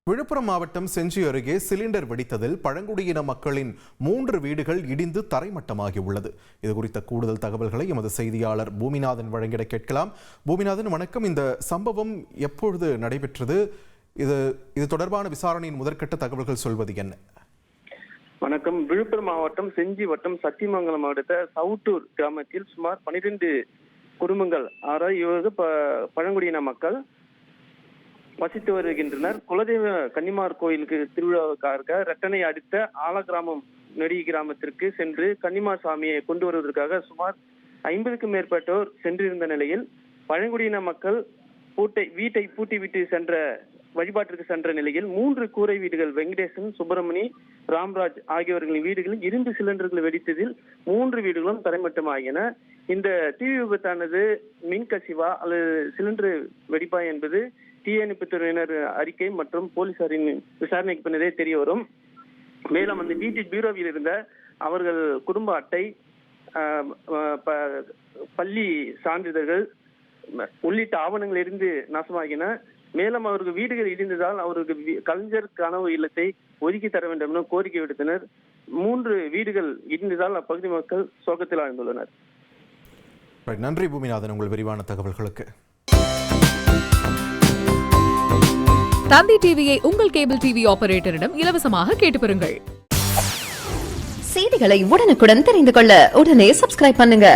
விழுப்புரம் மாவட்டம் செஞ்சி அருகே சிலிண்டர் வெடித்ததில் பழங்குடியின மக்களின் 3 வீடுகள் இடிந்து தரைமட்டமாகி உள்ளது. இது குறித்த கூடுதல் தகவல்களை எமது செய்தியாளர் பூமிநாதன் வழங்கிட கேட்கலாம். பூமிநாதன், வணக்கம். இந்த சம்பவம் எப்பொழுது நடைபெற்றது? இது தொடர்பான விசாரணையின் முதற்கட்ட தகவல்கள் சொல்வது என்ன? வணக்கம். விழுப்புரம் மாவட்டம் செஞ்சி வட்டம் சத்தியமங்கலம் அடுத்த சவுட்டூர் கிராமத்தில் சுமார் 12 குடும்பங்கள் பழங்குடியின மக்கள் வசித்து வருகின்றனர். குலதெய்வ கன்னிமார் கோயிலுக்கு திருவிழாவுக்காக ரெட்டனை அடுத்த ஆலகிராமம் நெடி கிராமத்திற்கு சென்று கன்னிமார் சாமியை கொண்டு வருவதற்காக சுமார் 50க்கும் மேற்பட்டோர் சென்றிருந்த நிலையில் பழங்குடியின மக்கள் வீட்டை பூட்டிவிட்டு வழிபாட்டிற்கு சென்ற நிலையில் 3 கூரை வீடுகள் வெங்கடேசன், சுப்பிரமணி, ராம்ராஜ் ஆகியோர்களின் வீடுகளில் இரும்பு சிலிண்டர்கள் வெடித்ததில் 3 வீடுகளும் தரைமட்டமாகின. இந்த தீ விபத்தானது மின்கசிவா அல்லது சிலிண்டர் வெடிப்பா என்பது தீயணைப்புத்துறையினர் அறிக்கை மற்றும் போலீசாரின் விசாரணைக்கு பின்னரே தெரிய வரும். மேலும் அந்த வீட்டில் பீரோவில் இருந்த அவர்கள் குடும்ப அட்டை, பள்ளி சான்றிதழ்கள் உள்ளிட்ட ஆவணங்கள் இருந்து நாசமாகின. மேலும் அவருக்கு வீடுகள் இடிந்ததால் அவருக்கு கலைஞர் கனவு இல்லத்தை ஒதுக்கி தர வேண்டும் என கோரிக்கை விடுத்தனர். 3 வீடுகள் இடிந்ததால் அப்பகுதி மக்கள் சோகத்தில் ஆழ்ந்துள்ளனர். நன்றி பூமிநாதன், உங்கள் விரிவான தகவல்களுக்கு. தந்தி டிவியை உங்கள் கேபிள் டிவி ஆபரேட்டரிடம் இலவசமாக கேட்டு பெறுங்கள். செய்திகளை உடனுக்குடன் தெரிந்து கொள்ள உடனே சப்ஸ்கிரைப் பண்ணுங்க.